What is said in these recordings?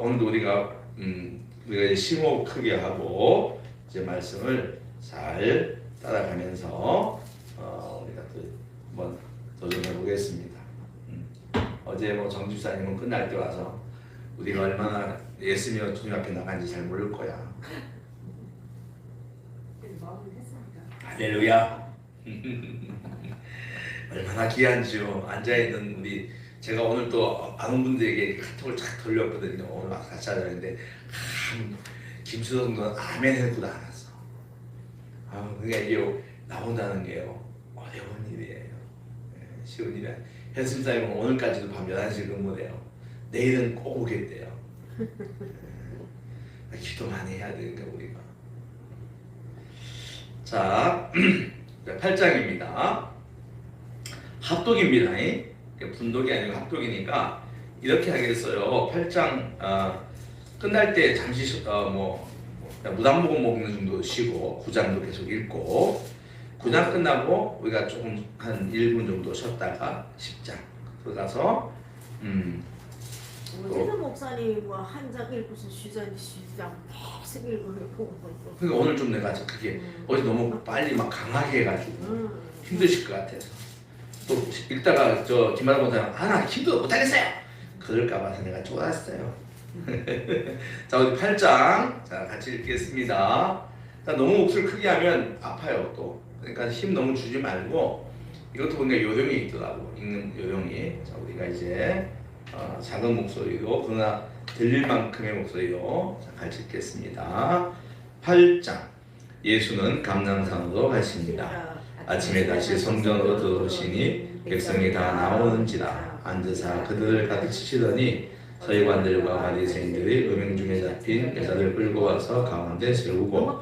오늘도 우리가 이제 심호흡 크게 하고 이제 말씀을 잘 따라가면서 우리가 또 한번 도전해 보겠습니다. 어제 뭐 정집사님은 끝날 때 와서 우리가 얼마나 예수님과 주님 앞에 나간지 잘 모를 거야. 할렐루야. 얼마나 귀한지요. 앉아있는 우리, 제가 오늘 또 아는 분들에게 카톡을 쫙 돌렸거든요. 오늘 막 같이 하자는데 김수성도 아멘 해도 안 왔어. 그러니까 이게 나온다는 게요, 어려운 일이에요. 쉬운 일이 아니에요. 현수님은 오늘까지도 밤 11시 근무래요. 내일은 꼭 오겠대요. 기도 많이 해야 되니까 우리가. 자, 8장입니다. 합독입니다. 분독이 아니고 합독이니까 이렇게 하겠어요. 8장 끝날 때 잠시 무당복음 먹는 정도 쉬고 9장도 계속 읽고 9장 끝나고 우리가 조금 한 1분 정도 쉬었다가 10장 들어가서 세서 목사님 뭐 한 장 읽고서 쉬장 계속 읽고. 그러니까 오늘 좀 내가 그게 어제 너무 빨리 막 강하게 해가지고 힘드실 것 같아서 또 읽다가 저 김하라 목사님 나 기도 못하겠어요 그럴까 봐서 내가 쫄았어요. 자, 우리 8장 자 같이 읽겠습니다. 자, 너무 목소리 크게 하면 아파요 또. 그러니까 힘 너무 주지 말고, 이것도 보니까 요령이 있더라고, 읽는 요령이. 자, 우리가 이제 작은 목소리로 그러나 들릴 만큼의 목소리로 같이 읽겠습니다. 8장. 예수는 감람산으로 가십니다. 아침에 다시 성전으로 들어오시니 백성이 다 나오는지라 앉으사 그들을 가득 치시더니 서기관들과 바리새인들이 음행 중에 잡힌 여자를 끌고 와서 가운데 세우고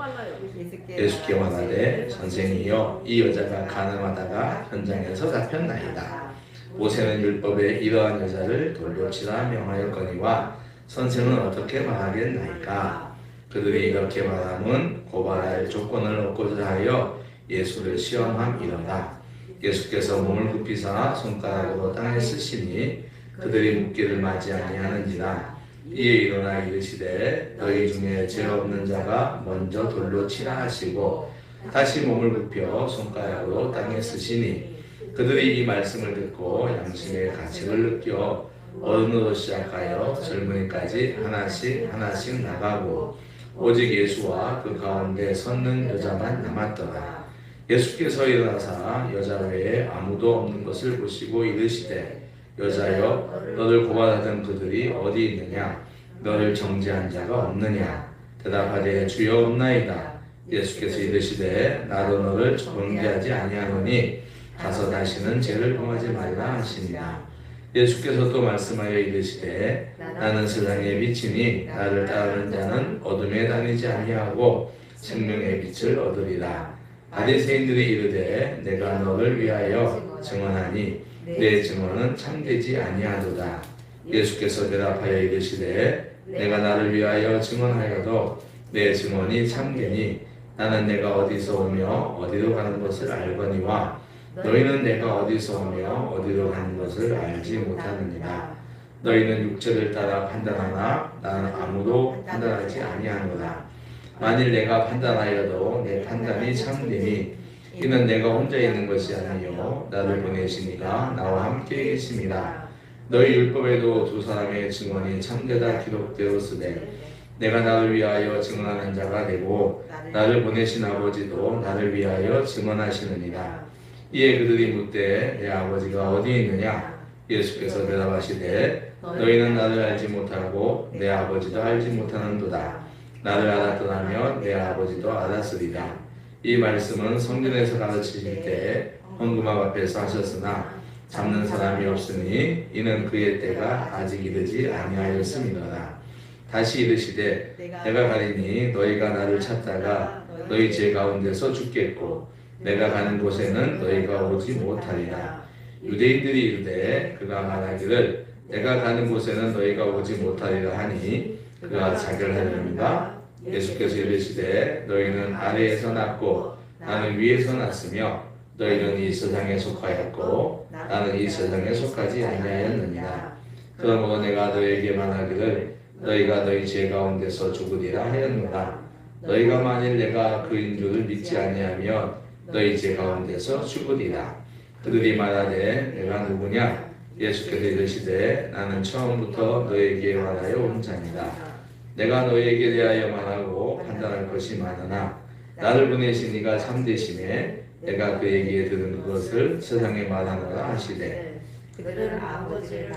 예수께 말하되 선생이여 이 여자가 가늠하다가 현장에서 잡혔나이다. 모세는 율법에 이러한 여자를 돌로 치라 명하였거니와 선생은 어떻게 말하겠나이까. 그들이 이렇게 말함은 고발할 조건을 얻고자 하여 예수를 시험함이로다. 예수께서 몸을 굽히사 손가락으로 땅에 쓰시니 그들이 묻기를 맞지 아니하는지라. 이에 일어나 이르시되 너희 중에 죄 없는 자가 먼저 돌로 치라 하시고 다시 몸을 굽혀 손가락으로 땅에 쓰시니 그들이 이 말씀을 듣고 양심의 가책을 느껴 어른으로 시작하여 젊은이까지 하나씩 나가고 오직 예수와 그 가운데 섰는 여자만 남았더라. 예수께서 일어나사 여자 외에 아무도 없는 것을 보시고 이르시되 여자여 너를 고발하던 그들이 어디 있느냐? 너를 정죄한 자가 없느냐? 대답하되 주여 없나이다. 예수께서 이르시되 나도 너를 정죄하지 아니하노니 가서 다시는 죄를 범하지 말라 하시니라. 예수께서 또 말씀하여 이르시되 나는 세상의 빛이니 나를 따르는 자는 어둠에 다니지 아니하고 생명의 빛을 얻으리라. 바리새인들이 이르되 내가 너를 위하여 증언하니 내 증언은 참되지 아니하도다. 예수께서 대답하여 이르시되 내가 나를 위하여 증언하여도 내 증언이 참되니 나는 내가 어디서 오며 어디로 가는 것을 알거니와 너희는 내가 어디서 오며 어디로 가는 것을 알지 못하느니라. 너희는 육체를 따라 판단하나 나는 아무도 판단하지 아니하노라. 만일 내가 판단하여도 내 판단이 참되니 이는 내가 혼자 있는 것이 아니요 나를 보내시니가 나와 함께 계심이라. 너희 율법에도 두 사람의 증언이 참되다 기록되었으되 내가 나를 위하여 증언하는 자가 되고 나를 보내신 아버지도 나를 위하여 증언하시느니라. 이에 그들이 묻되 내 아버지가 어디 있느냐? 예수께서 대답하시되 너희는 나를 알지 못하고 내 아버지도 알지 못하는도다. 나를 알았더라면 내 아버지도 알았으리라. 이 말씀은 성전에서 가르치실 때 헌금함 앞에서 하셨으나 잡는 사람이 없으니 이는 그의 때가 아직 이르지 아니하였음이로라. 다시 이르시되 내가 가리니 너희가 나를 찾다가 너희 죄 가운데서 죽겠고 내가 가는 곳에는 너희가 오지 못하리라. 유대인들이 이르되 그가 말하기를 내가 가는 곳에는 너희가 오지 못하리라 하니 그가 자결하려는가? 예수께서 이르시되 너희는 아래에서 났고 나는 위에서 났으며 너희는 이 세상에 속하였고 나는 이 세상에 속하지 아니하였느니라. 그러므로 내가 너희에게 말하기를 너희가 너희 죄 가운데서 죽으리라 하였노라. 너희가 만일 내가 그인 줄을 믿지 아니하면 너희 죄 가운데서 죽으리라. 그들이 말하되 내가 누구냐? 예수께서 이르시되 나는 처음부터 너에게 말하여 온 자니라. 내가 너에게 대하여 말하고 판단할 것이 많으나 나를 보내신 이가 참되심에 내가 그에게 들은 그것을 세상에 말하노라 하시되 그들은 아버지를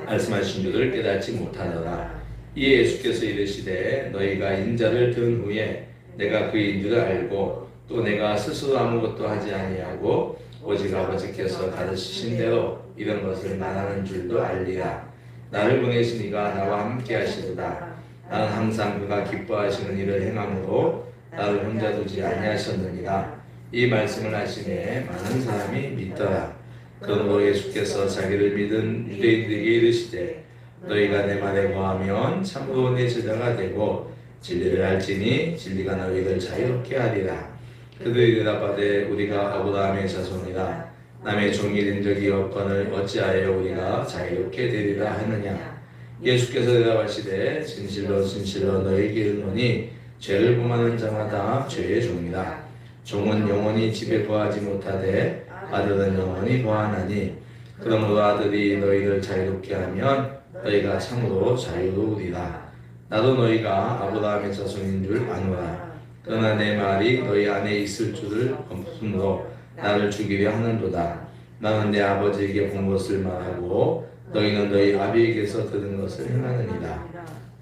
말씀하신 줄을 깨닫지 못하더라. 이에 예수께서 이르시되 너희가 인자를 든 후에 내가 그인 줄을 알고 또 내가 스스로 아무것도 하지 아니하고 오직 아버지께서 가르치신 대로 이런 것을 말하는 줄도 알리라. 나를 보내신 이가 나와 함께 하시도다. 나는 항상 그가 기뻐하시는 일을 행함으로 나를 혼자 두지 아니하셨느니라. 이 말씀을 하시매 많은 사람이 믿더라. 그러므로 예수께서 자기를 믿은 유대인들에게 이르시되 너희가 내 말에 거하면 참으로 내 제자가 되고 진리를 알지니 진리가 너희를 자유롭게 하리라. 그들이 대답하되 우리가 아브라함의 자손이라 남의 종일인 적이 없거늘 어찌하여 우리가 자유롭게 되리라 하느냐. 예수께서 대답하시되 진실로 진실로 너희에게 이르노니 죄를 범하는 자마다 죄의 종이라. 종은 영원히 집에 거하지 못하되 아들은 영원히 거하나니 그러므로 아들이 너희를 자유롭게 하면 너희가 참으로 자유로우리라. 나도 너희가 아브라함의 자손인 줄 아노라. 그러나 내 말이 너희 안에 있을 줄을 없으므로 나를 죽이려 하는도다. 나는 내 아버지에게 본 것을 말하고 너희는 너희 아비에게서 들은 것을 행하느니라.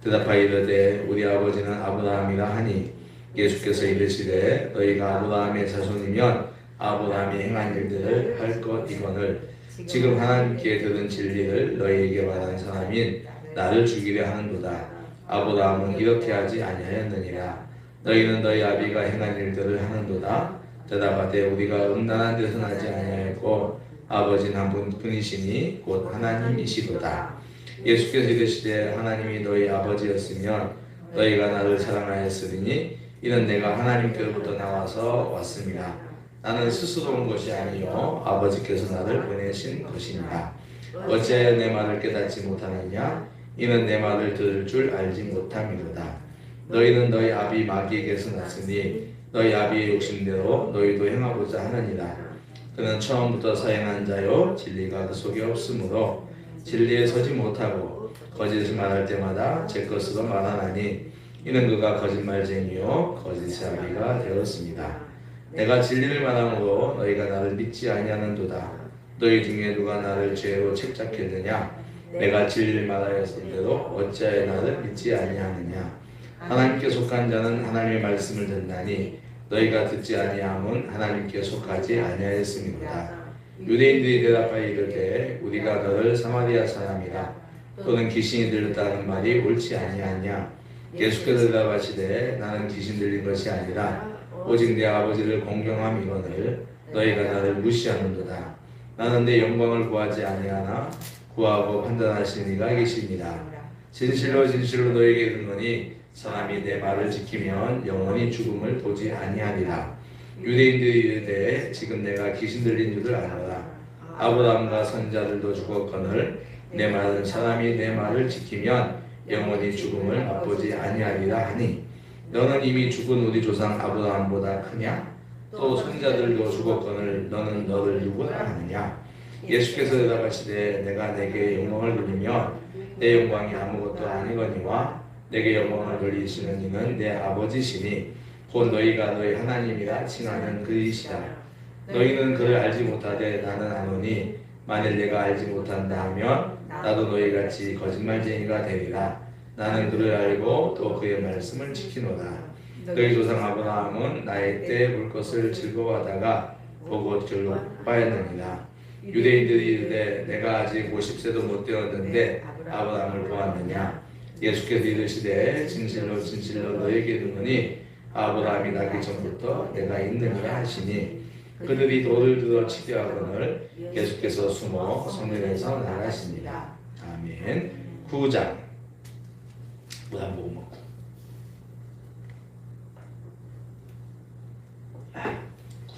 대답하여 이르되 우리 아버지는 아브라함이라 하니 예수께서 이르시되 너희가 아브라함의 자손이면 아브라함이 행한 일들을 할 것이거늘 지금 하나님께 들은 진리를 너희에게 말한 사람인 나를 죽이려 하는도다. 아브라함은 이렇게 하지 아니하였느니라. 너희는 너희 아비가 행한 일들을 하는도다. 대답하되 우리가 음란한 데서 나지 아니하였고 아버지는 한 분뿐이시니 곧 하나님이시도다. 예수께서 이르시되 하나님이 너희 아버지였으면 너희가 나를 사랑하였으리니 이는 내가 하나님께로부터 나와서 왔습니다. 나는 스스로 온 것이 아니요 아버지께서 나를 보내신 것입니다. 어찌하여 내 말을 깨닫지 못하느냐? 이는 내 말을 들을 줄 알지 못함이로다. 너희는 너희 아비 마귀에게서 났으니 너희 아비의 욕심대로 너희도 행하고자 하느니라. 그는 처음부터 사행한 자요 진리가 그 속에 없으므로 진리에 서지 못하고 거짓을 말할 때마다 제 것으로 말하나니 이는 그가 거짓말쟁이요 거짓의 아비가 되었습니다. 내가 진리를 말함으로 너희가 나를 믿지 아니하는도다. 너희 중에 누가 나를 죄로 책잡겠느냐? 내가 진리를 말하였을 때도 어찌하여 나를 믿지 아니하느냐? 하나님께 속한 자는 하나님의 말씀을 듣나니 너희가 듣지 아니함은 하나님께 속하지 아니하였음이로다. 유대인들이 대답하여 이르되 우리가 너를 사마리아 사람이라 또는 귀신이 들렸다는 말이 옳지 아니하냐? 예수께서 대답하시되 나는 귀신 들린 것이 아니라 오직 내 아버지를 공경함이거늘 너희가 나를 무시하는도다. 나는 내 영광을 구하지 아니하나 구하고 판단하시는 이가 계십니다. 진실로 진실로 너희에게 이르노니 사람이 내 말을 지키면 영원히 죽음을 보지 아니하리라. 유대인들이 이르되 지금 내가 귀신 들린 줄을 아노라. 아브라함과 선자들도 죽었거늘 내 말은 사람이 내 말을 지키면 영원히 죽음을 맛보지 아니하리라 하니 너는 이미 죽은 우리 조상 아브라함보다 크냐? 또 선자들도 죽었거늘 너는 너를 누구라 하느냐? 예수께서 대답하시되 내가 내게 영광을 돌리면 내 영광이 아무것도 아니거니와 내게 영광을 돌리시는 이는 내 아버지시니 곧 너희가 너희 하나님이라 칭하는 그이시라. 너희는 그를 알지 못하되 나는 아노니 만일 내가 알지 못한다 하면 나도 너희같이 거짓말쟁이가 되리라. 나는 그를 알고 또 그의 말씀을 지키노라. 너희 조상 아브라함은 나의 때 볼 것을 즐거워하다가 보고 즐거워하였느니라. 유대인들이 이르되 내가 아직 50세도 못 되었는데 아브라함을 보았느냐? 예수께서 이르시되 진실로 진실로 너희에게 이르노니 아브라함이 나기 전부터 내가 있느니라 하시니 그들이 돌을 들어 치려 하거늘 예수께서 숨어 성전에서 나가십니다. 아멘. 9장 물 한 모금 먹고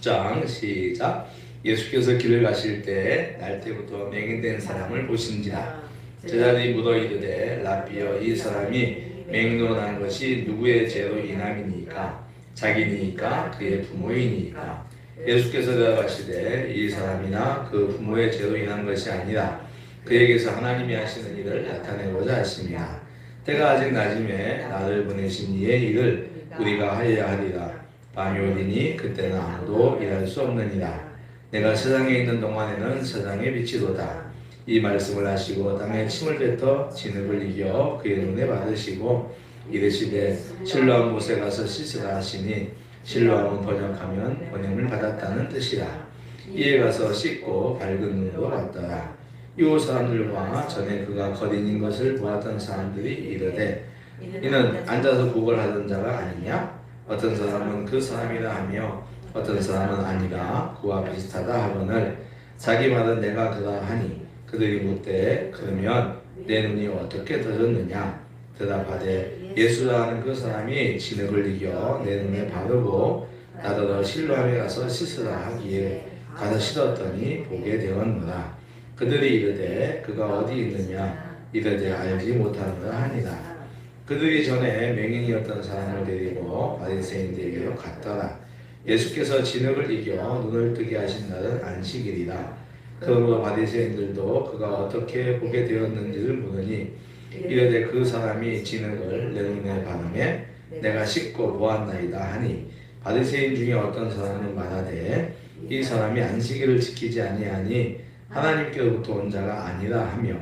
9장 시작. 예수께서 길을 가실 때 날 때부터 맹인된 사람을 보신지라. 제자들이 묻어 이르되 라삐여 이 사람이 맹론한 것이 누구의 죄로 인함이니까 자기니까 그의 부모이니까. 예수께서 대답하시되 이 사람이나 그 부모의 죄로 인한 것이 아니라 그에게서 하나님이 하시는 일을 나타내고자 하심이라. 때가 아직 낮음에 나를 보내신 이의 일을 우리가 하여야 하리라. 밤이 오리니 그때는 아무도 일할 수 없느니라. 내가 세상에 있는 동안에는 세상의 빛이로다. 이 말씀을 하시고 땅에 침을 뱉어 진흙을 이겨 그의 눈에 받으시고 이르시되 실로암 못에 가서 씻으라 하시니 실로암은 번역하면 보냄을 받았다는 뜻이라. 이에 가서 씻고 밝은 눈으로 왔더라. 이웃 사람들과 전에 그가 거린인 것을 보았던 사람들이 이르되 이는 앉아서 구걸하던 자가 아니냐? 어떤 사람은 그 사람이라 하며 어떤 사람은 아니라 그와 비슷하다 하거늘 자기 말은 내가 그다 하니 그들이 묻되 그러면 내 눈이 어떻게 떠졌느냐? 대답하되 예수라 하는 그 사람이 진흙을 이겨 내 눈에 바르고 나더러 실로암에 가서 씻으라 하기에 가서 씻었더니 보게 되었노라. 그들이 이르되 그가 어디 있느냐? 이르되 알지 못하노라 하니라. 그들이 전에 맹인이었던 사람을 데리고 바리새인들에게로 갔더라. 예수께서 진흙을 이겨 눈을 뜨게 하신 날은 안식일이라. 그러므로 바리새인들도 그가 어떻게 보게 되었는지를 물으니 이르되 그 사람이 진흙을 내 눈에 바르매 내가 씻고 보았나이다 하니 바리새인 중에 어떤 사람은 말하되 이 사람이 안식일을 지키지 아니하니 하나님께로부터 온 자가 아니라 하며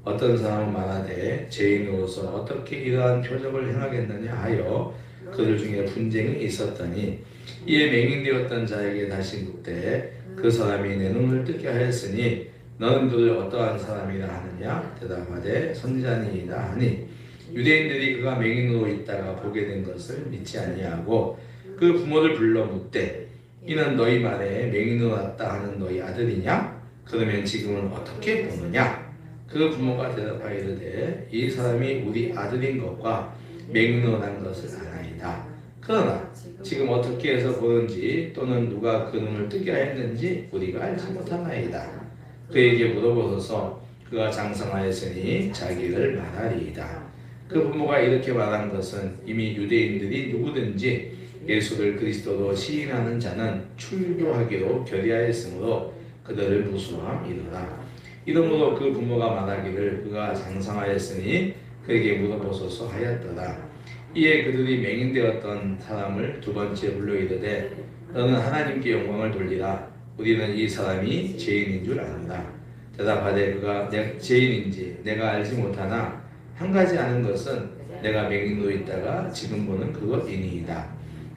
어떤 사람은 말하되 죄인으로서 어떻게 이러한 표적을 행하겠느냐 하여 그들 중에 분쟁이 있었더니 이에 맹인되었던 자에게 다시 묻되 그 사람이 내 눈을 뜨게 하였으니 너는 그를 어떠한 사람이라 하느냐? 대답하되 선지자니이다 하니 유대인들이 그가 맹인으로 있다가 보게 된 것을 믿지 아니하고 그 부모를 불러 묻되 이는 너희 말에 맹인으로 났다 하는 너희 아들이냐? 그러면 지금은 어떻게 보느냐? 그 부모가 대답하여 이르되 이 사람이 우리 아들인 것과 맹인으로 난 것을 아나이다. 그러나 지금 어떻게 해서 보는지 또는 누가 그 눈을 뜨게 하였는지 우리가 알지 못하나이다. 그에게 물어보소서. 그가 장성하였으니 자기를 말하리이다. 그 부모가 이렇게 말한 것은 이미 유대인들이 누구든지 예수를 그리스도로 시인하는 자는 출교하기로 결의하였으므로 그들을 무수함이더라. 이러므로 그 부모가 말하기를 그가 장성하였으니 그에게 물어보소서 하였더라. 이에 그들이 맹인되었던 사람을 두 번째 불러 이르되 너는 하나님께 영광을 돌리라. 우리는 이 사람이 죄인인 줄 아노라. 대답하되 그가 죄인인지 내가 알지 못하나 한 가지 아는 것은 내가 맹인으로 있다가 지금 보는 그것이니이다.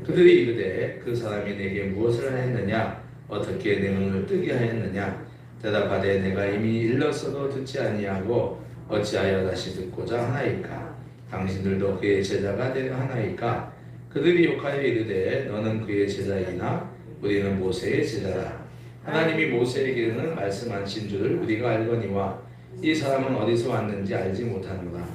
그들이 이르되 그 사람이 내게 무엇을 하였느냐? 어떻게 내 눈을 뜨게 하였느냐? 대답하되 내가 이미 일렀어도 듣지 아니하고 어찌하여 다시 듣고자 하나이까? 당신들도 그의 제자가 되려 하나이까? 그들이 욕하여 이르되 너는 그의 제자이나 우리는 모세의 제자라. 하나님이 모세에게는 말씀하신 줄을 우리가 알거니와 이 사람은 어디서 왔는지 알지 못하노라.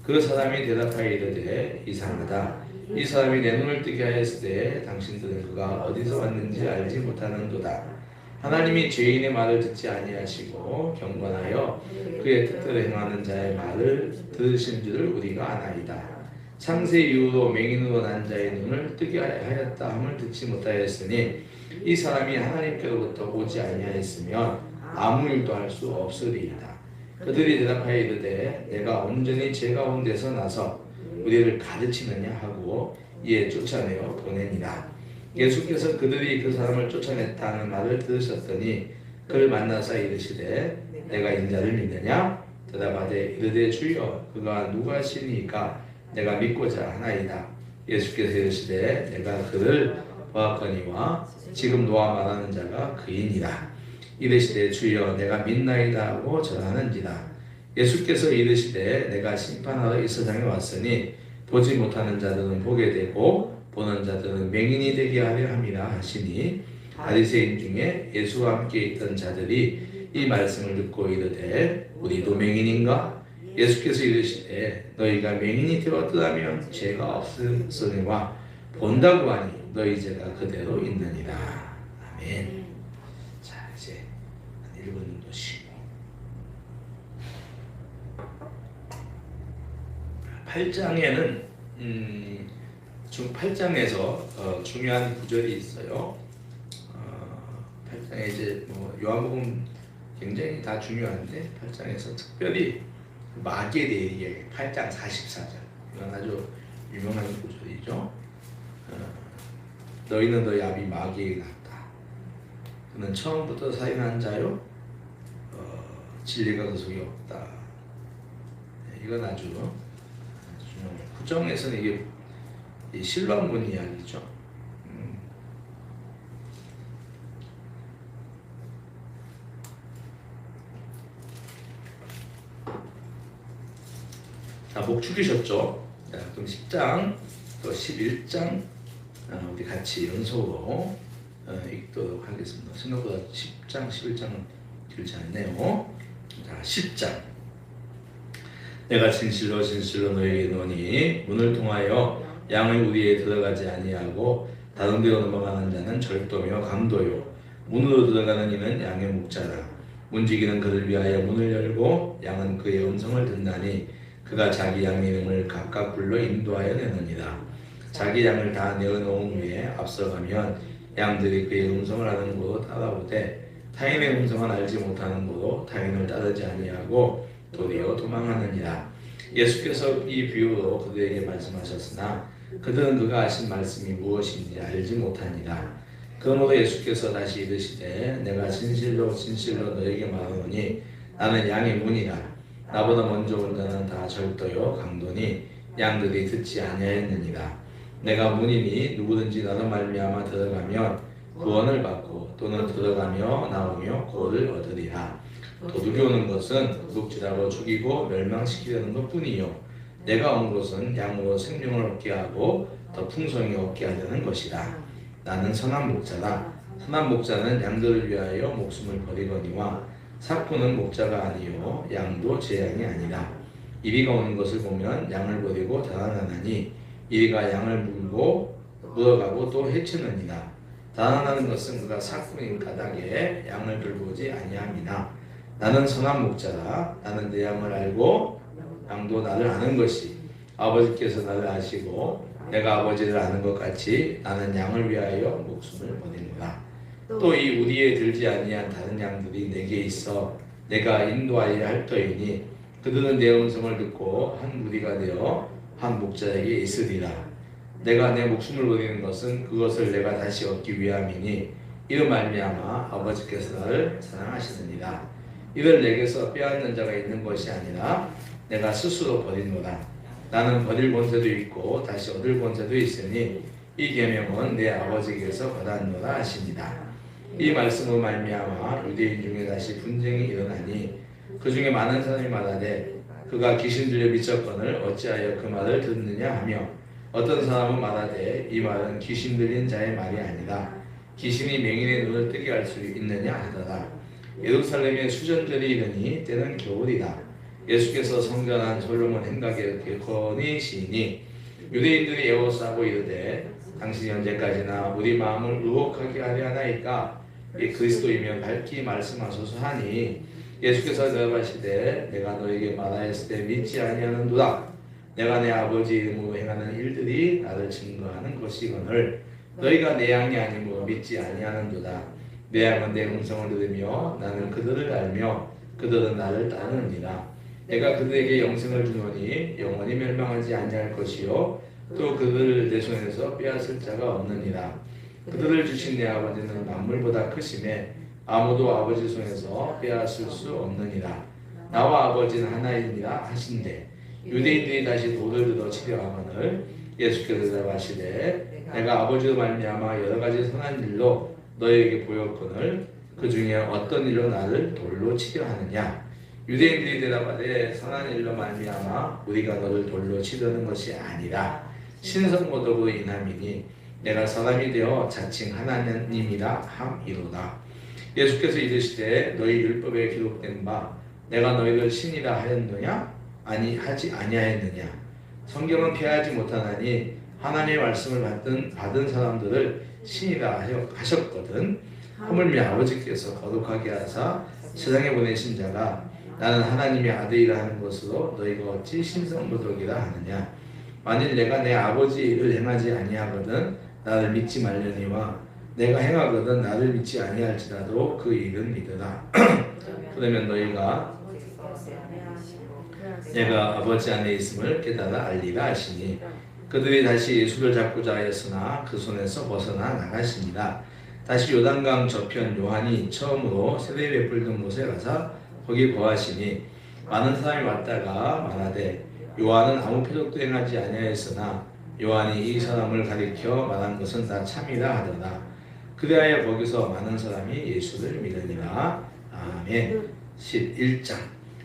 그 사람이 대답하여 이르되 이상하다. 이 사람이 내 눈을 뜨게 하였을 때 당신들은 그가 어디서 왔는지 알지 못하는도다. 하나님이 죄인의 말을 듣지 아니하시고 경건하여 그의 뜻대로 행하는 자의 말을 들으신 줄을 우리가 아나이다. 창세 이후로 맹인으로 난 자의 눈을 뜨게 하였다 함을 듣지 못하였으니 이 사람이 하나님께로부터 오지 아니하였으면 아무 일도 할 수 없으리이다. 그들이 대답하여 이르되 내가 온전히 죄 가운데서 나서 우리를 가르치느냐 하고 이에 쫓아내어 보내니라. 예수께서 그들이 그 사람을 쫓아냈다는 말을 들으셨더니 그를 만나사 이르시되 내가 인자를 믿느냐? 대답하되 이르되 주여 그가 누구시니까 내가 믿고자 하나이다. 예수께서 이르시되 내가 그를 보았거니와 지금 너와 말하는 자가 그이니라. 이르시되 주여 내가 믿나이다 하고 절하는지라. 예수께서 이르시되 내가 심판하러 이 세상에 왔으니 보지 못하는 자들은 보게 되고 보는 자들은 맹인이 되게 하려 함이라 하시니 바리새인 중에 예수와 함께 있던 자들이 이 말씀을 듣고 이르되 우리도 맹인인가? 예수께서 이르시되 너희가 맹인이 되었더라면 죄가 없으니와 본다고 하니 너희 죄가 그대로 있느니라. 아멘. 자 이제 한 1분 정도 쉬고 8장에는 8장에서 중요한 구절이 있어요. 8장에 이제 뭐 요한복음 굉장히 다 중요한데 8장에서 특별히 마귀에 대해 얘기해요. 8장 44절. 이건 아주 유명한 구절이죠. 너희는 너희 아비 마귀에게 났다. 그는 처음부터 살인한 자요. 진리가 그 속에 없다. 이건 아주 중요해요. 구정에서는 이게 신랑문 이야기죠. 자, 목 축이셨죠? 자, 그럼 10장 또 11장 우리 같이 연속으로 읽도록 하겠습니다. 생각보다 10장, 11장은 길지 않네요. 자, 10장. 내가 진실로 진실로 너에게 이르노니 문을 통하여 양의 우리에 들어가지 아니하고 다른 데로 넘어가는 자는 절도며 강도요 문으로 들어가는 이는 양의 목자라. 문지기는 그를 위하여 문을 열고 양은 그의 음성을 듣나니 그가 자기 양의 이름을 각각 불러 인도하여 내느니라. 자기 양을 다 내어놓은 후에 앞서가면 양들이 그의 음성을 아는 곳으로 따라오되 타인의 음성은 알지 못하는 곳으로 타인을 따르지 아니하고 도리어 도망하느니라. 예수께서 이 비유로 그들에게 말씀하셨으나 그들은 그가 하신 말씀이 무엇인지 알지 못하니라. 그러므로 예수께서 다시 이르시되 내가 진실로 진실로 너에게 말하노니 나는 양의 문이라. 나보다 먼저 온 자는 다 절도요 강도니 양들이 듣지 아니하였느니라. 내가 문이니 누구든지 나로 말미암아 들어가면 구원을 받고 또는 들어가며 나오며 구원을 얻으리라. 도둑이 오는 것은 도둑질하고 죽이고 멸망시키려는 것뿐이요 내가 온 것은 양으로 생명을 얻게 하고 더 풍성히 얻게 하려는 것이라. 나는 선한 목자라. 선한 목자는 양들을 위하여 목숨을 버리거니와 삭구는 목자가 아니요 양도 제 양이 아니라. 이리가 오는 것을 보면 양을 버리고 달아나나니 이리가 양을 물고 물어가고 또 해치느니라. 달아나는 것은 그가 삭구인 까닭에 양을 돌보지 아니함이나 나는 선한 목자라. 나는 내 양을 알고 양도 나를 아는 것이 아버지께서 나를 아시고 내가 아버지를 아는 것 같이 나는 양을 위하여 목숨을 버리노라. 또 이 우리에 들지 아니한 다른 양들이 내게 있어 내가 인도하여 할 터이니 그들은 내 음성을 듣고 한 무리가 되어 한 목자에게 있으리라. 내가 내 목숨을 버리는 것은 그것을 내가 다시 얻기 위함이니 이로 말미암아 아버지께서 나를 사랑하시느니라. 이를 내게서 빼앗는 자가 있는 것이 아니라 내가 스스로 버리노라. 나는 버릴 본세도 있고 다시 얻을 본세도 있으니 이 계명은 내 아버지께서 받았노라 하시니라. 이 말씀으로 말미암아 유대인 중에 다시 분쟁이 일어나니 그 중에 많은 사람이 말하되 그가 귀신 들려 미쳤거늘 어찌하여 그 말을 듣느냐 하며 어떤 사람은 말하되 이 말은 귀신 들린 자의 말이 아니라 귀신이 맹인의 눈을 뜨게 할 수 있느냐 하더라. 예루살렘에 수전절이 이르니 때는 겨울이라. 예수께서 성전한 솔로몬 행각에 거니시니 유대인들이 에워싸고 이르되 당신이 언제까지나 우리 마음을 의혹하게 하려 하나이까 이 그리스도이면 밝히 말씀하소서 하니 예수께서 대답하시되 내가 너에게 말하였을 때 믿지 아니하는도다. 내가 내 아버지 이름으로 행하는 일들이 나를 증거하는 것이거늘 너희가 내 양이 아니므로 믿지 아니하는도다. 내 양은 내 음성을 들으며 나는 그들을 알며 그들은 나를 따르느니라. 내가 그들에게 영생을 주노니 영원히 멸망하지 아니할 것이요 또 그들을 내 손에서 빼앗을 자가 없느니라. 그들을 주신 내 아버지는 만물보다 크심에 아무도 아버지 손에서 빼앗을 수 없느니라. 나와 아버지는 하나이니라 하신대 유대인들이 다시 돌을 들어 치려 하거늘 예수께서 대답하시되 내가 아버지로 말미암아 여러 가지 선한 일로 너희에게 보였거늘 그 중에 어떤 일로 나를 돌로 치려 하느냐. 유대인들이 대답하되 선한 일로 말미암아 우리가 너를 돌로 치려는 것이 아니라 신성모독으로 인함이니 내가 사람이 되어 자칭 하나님이라 함이로다. 예수께서 이르시되 너희 율법에 기록된 바 내가 너희를 신이라 하였느냐 아니 하지 아니하였느냐. 성경은 피하지 못하나니 하나님의 말씀을 받은 사람들을 신이라 하셨거든. 하물며 아버지께서 거룩하게 하사 세상에 보내신 자가 나는 하나님의 아들이라 하는 것으로 너희가 어찌 신성모독이라 하느냐. 만일 내가 내 아버지를 행하지 아니하거든 나를 믿지 말려니와 내가 행하거든 나를 믿지 아니할지라도 그 일은 믿으라. 그러면 너희가 내가 아버지 안에 있음을 깨달아 알리라 하시니 그들이 다시 예수를 잡고자 하였으나 그 손에서 벗어나 나가십니다. 다시 요단강 저편 요한이 처음으로 세례 베풀던 곳에 가서 거기 거하시니 많은 사람이 왔다가 말하되 요한은 아무 표적도 행하지 아니하였으나 요한이 이 사람을 가리켜 말한 것은 다 참이라 하더라. 그리하여 거기서 많은 사람이 예수를 믿으니라. 아멘. 11장.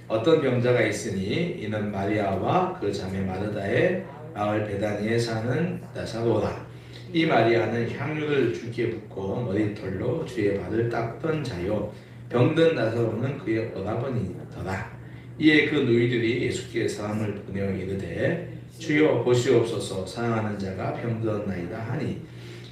어떤 병자가 있으니 이는 마리아와 그 자매 마르다의 마을 베다니에 사는 나사로라. 이 마리아는 향유를 주기에 붓고 머리털로 주의 발을 닦던 자요 병든 나사로는 그의 오라버니더라. 이에 그 누이들이 예수께 사람을 보내어 이르되 주여 보시옵소서 사랑하는 자가 병들었나이다 하니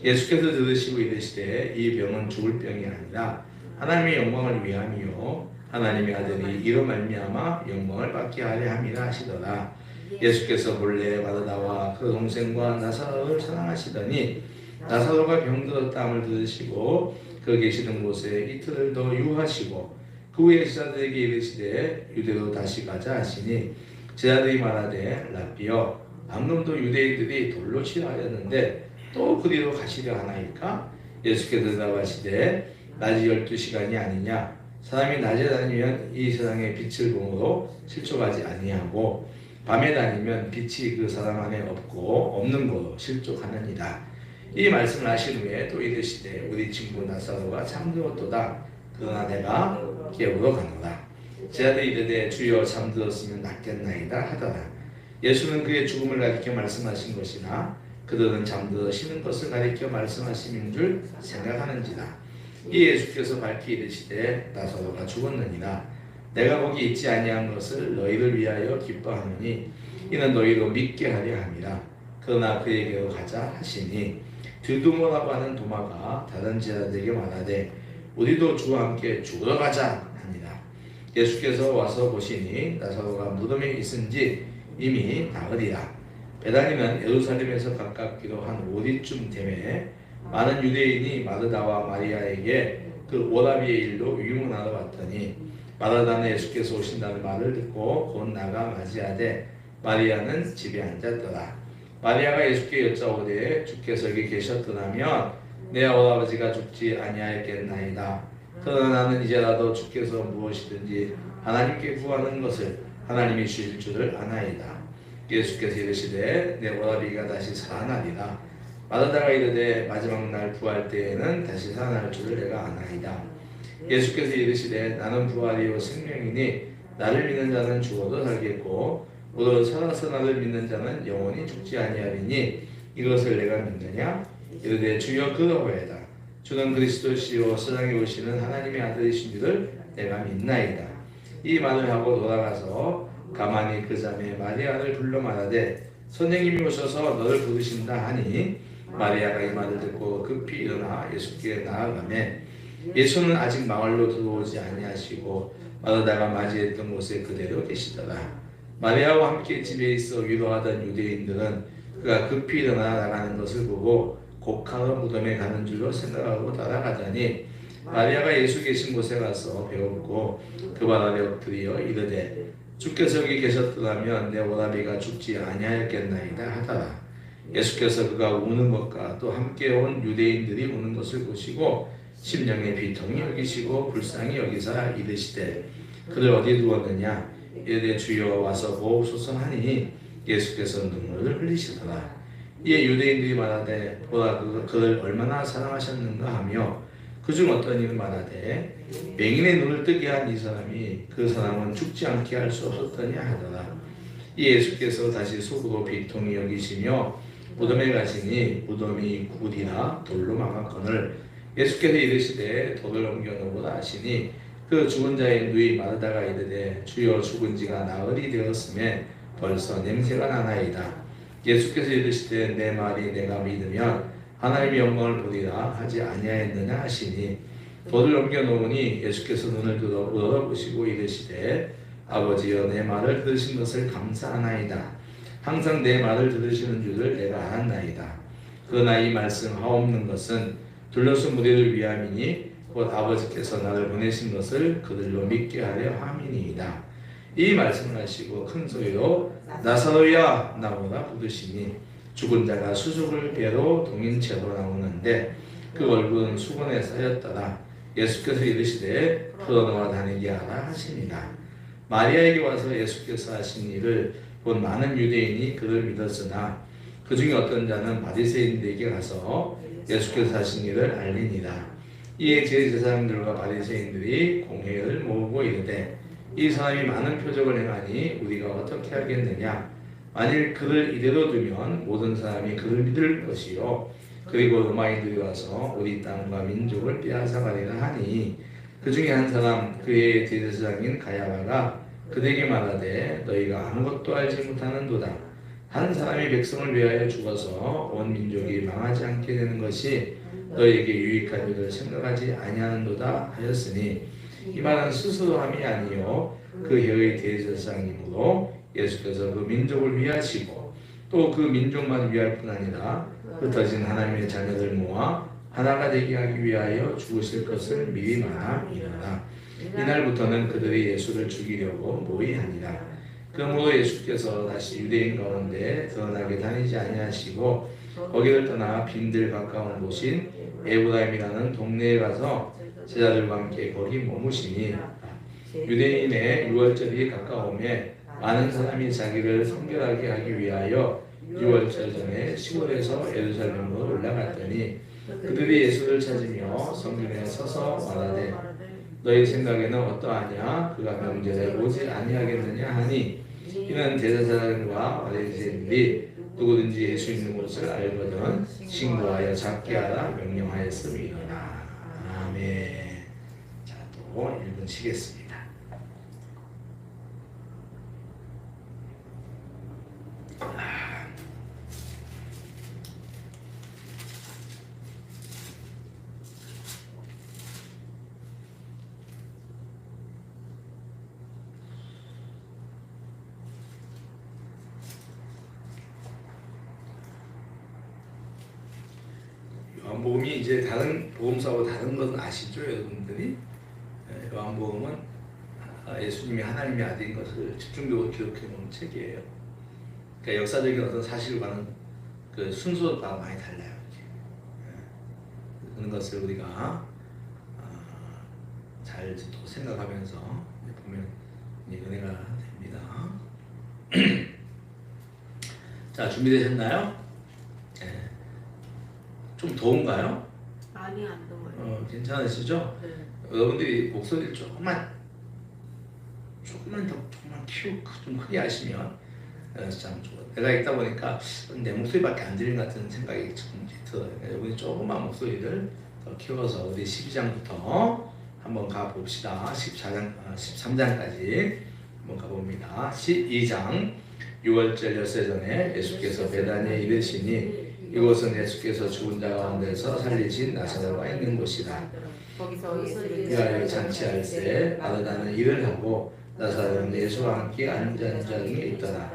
예수께서 들으시고 이르시되 이 병은 죽을 병이 아니라 하나님의 영광을 위함이요 하나님의 아들이 이로 말미암아 영광을 받게 하려 함이라 하시더라. 예수께서 본래 마르다와 그 동생과 나사로를 사랑하시더니 나사로가 병들었다함을 들으시고 그 계시던 곳에 이틀을 더 유하시고 그 후에 제자들에게 이르시되 유대로 다시 가자 하시니 제자들이 말하되 라비여 방금도 유대인들이 돌로 치려 하였는데 또 그리로 가시려 하나이까? 예수께서 대답하시되 낮이 12시간이 아니냐 사람이 낮에 다니면 이 세상의 빛을 보므로 실족하지 아니하고 밤에 다니면 빛이 그 사람 안에 없고 없는 거로 실족하느니라. 이 말씀을 하신 후에 또 이르시되 우리 친구 나사로가 잠들었도다. 그러나 내가 깨우러 가노라. 제자들이 이르되 주여 잠들었으면 낫겠나이다 하더라. 예수는 그의 죽음을 가리켜 말씀하신 것이나 그들은 잠들어 쉬는 것을 가리켜 말씀하심인 줄 생각하는지라. 이 예수께서 밝히 이르시되 나사로가 죽었느니라. 내가 거기 있지 아니한 것을 너희를 위하여 기뻐하노니 이는 너희로 믿게 하려 함이라. 그러나 그에게로 가자 하시니 들두모라고 하는 도마가 다른 제자들에게 말하되 우리도 주와 함께 죽으러 가자 하니라. 예수께서 와서 보시니 나사로가 무덤에 있은지 이미 나으리라. 베다니는 예루살렘에서 가깝기도 한 5리쯤 되매 많은 유대인이 마르다와 마리아에게 그 오라비의 일로 위문하러 왔더니 마르다는 예수께서 오신다는 말을 듣고 곧 나가 맞이하되 마리아는 집에 앉았더라. 마리아가 예수께 여짜오되 주께서 여기 계셨더라면 내 오라버지가 죽지 아니하였겠나이다. 그러나 나는 이제라도 주께서 무엇이든지 하나님께 구하는 것을 하나님이 주실 줄을 아나이다. 예수께서 이르시되 내 오라비가 다시 살아나리라. 마르다가 이르되 마지막 날 부활 때에는 다시 살아날 줄을 내가 아나이다. 예수께서 이르시되 나는 부활이요 생명이니 나를 믿는 자는 죽어도 살겠고 오늘 살아서 나를 믿는 자는 영원히 죽지 아니하리니 이것을 내가 믿느냐? 이르되 주여 그러하이다. 주는 그리스도시요 세상에 오시는 하나님의 아들이신 줄을 내가 믿나이다. 이 말을 하고 돌아가서 가만히 그 자매 마리아를 불러 말하되 선생님이 오셔서 너를 부르신다 하니 마리아가 이 말을 듣고 급히 일어나 예수께 나아가매 예수는 아직 마을로 들어오지 아니하시고 마르다가 맞이했던 곳에 그대로 계시더라. 마리아와 함께 집에 있어 위로하던 유대인들은 그가 급히 일어나 나가는 것을 보고 곡하러 무덤에 가는 줄로 생각하고 따라가더니 마리아가 예수 계신 곳에 가서 배웠고 그 발 아래 엎드려 이르되 주께서 여기 계셨더라면 내 오라비가 죽지 아니하였겠나이다 하더라. 예수께서 그가 우는 것과 또 함께 온 유대인들이 우는 것을 보시고 심령의 비통이 여기시고 불쌍히 여기사 이르시되 그를 어디 두었느냐 이르되 주여 와서 보옵소서 하니 예수께서 눈물을 흘리시더라. 이에 유대인들이 말하되 보라 그를 얼마나 사랑하셨는가 하며 그중 어떤 이는 말하되 맹인의 눈을 뜨게 한 이 사람이 그 사람은 죽지 않게 할 수 없었더냐 하더라. 이 예수께서 다시 속으로 비통히 여기시며 무덤에 가시니 무덤이 굴이나 돌로 막았거늘 예수께서 이르시되 돌을 옮겨 놓으라 하시니 그 죽은 자의 누이 마르다가 이르되 주여 죽은 지가 나흘이 되었음에 벌써 냄새가 나나이다. 예수께서 이르시되 내 말이 내가 믿으면 하나님의 영광을 보리라 하지 아니하였느냐 하시니 돌을 옮겨 놓으니 예수께서 눈을 들어 우러러보시고 이르시되 아버지여 내 말을 들으신 것을 감사하나이다. 항상 내 말을 들으시는 줄을 내가 알았나이다. 그러나 이 말씀 하옵는 것은 둘러쓴 무리를 위함이니 곧 아버지께서 나를 보내신 것을 그들로 믿게 하려 함이니이다. 이 말씀을 하시고 큰 소리로 나사로야 나오라 부르시니 죽은 자가 수족을 배로 동인 채로 나오는데 그 얼굴은 수건에 쌓였더라. 예수께서 이르시되 풀어놓아 다니게 하라 하시니라. 마리아에게 와서 예수께서 하신 일을 본 많은 유대인이 그를 믿었으나 그 중에 어떤 자는 바리새인들에게 가서 예수께서 하신 일을 알리니라. 이에 제사장들과 바리새인들이 공회를 모으고 이르되 이 사람이 많은 표적을 행하니 우리가 어떻게 하겠느냐. 만일 그를 이대로 두면 모든 사람이 그를 믿을 것이요 그리고 로마인들이 와서 우리 땅과 민족을 빼앗아가리라 하니 그 중에 한 사람 그의 대제사장인 가야바가 그들에게 말하되 너희가 아무것도 알지 못하는도다. 한 사람이 백성을 위하여 죽어서 온 민족이 망하지 않게 되는 것이 너희에게 유익한 일을 생각하지 아니하는도다 하였으니 이 말은 스스로 함이 아니요 그 혀의 대제사장이므로 예수께서 그 민족을 위하시고 또 그 민족만 위할 뿐 아니라 흩어진 하나님의 자녀들 모아 하나가 되게 하기 위하여 죽으실 것을 미리 말함이라. 이날부터는 그들이 예수를 죽이려고 모의하니라. 그러므로 예수께서 다시 유대인 가운데 드러나게 다니지 아니하시고 거기를 떠나 빈들 가까운 곳인 에브라임이라는 동네에 가서 제자들과 함께 거기 머무시니 유대인의 유월절이 가까움에 많은 사람이 자기를 성결하게 하기 위하여 유월절 전에 시골에서 예루살렘으로 올라갔더니 그들이 예수를 찾으며 성전에 서서 말하되 너희 생각에는 어떠하냐? 그가 명절에 오지 아니하겠느냐 하니 이는 대제사장과 바리새인들이 누구든지 예수 있는 곳을 알거든 신고하여 잡게 하라 명령하였음이니라. 아멘. 자, 또 1분 쉬겠습니다. 요한복음이 이제 다른 복음서하고 다른 것은 아시죠, 여러분들이? 요한복음은 예수님이 하나님의 아들인 것을 집중적으로 기록해 놓은 책이에요. 그러니까 역사적인 어떤 사실과는 그 순서가 많이 달라요. 그런 것을 우리가 잘 또 생각하면서 보면 은혜가 됩니다. 자, 준비되셨나요? 좀 더운가요? 많이 안 더워요. 괜찮으시죠? 네. 여러분들이 목소리를 조금만 더 조금만 키우고 좀 크게 하시면 참 좋아요. 내가 읽다 보니까 내 목소리밖에 안 들리는 것 같은 생각이 조금 들어요. 여러분이 조금만 목소리를 더 키워서 우리 12장부터 한번 가봅시다. 13장까지 한번 가봅니다. 12장 6월절 엿새 전에 예수께서 베다니에 이르시니 이곳은 예수께서 죽은 자 가운데서 살리신 나사로가 있는 곳이다. 거기서 위하여 잔치할 때 마르다는 일을 하고 나사로는 예수와 함께 앉은 자 중에 있더라.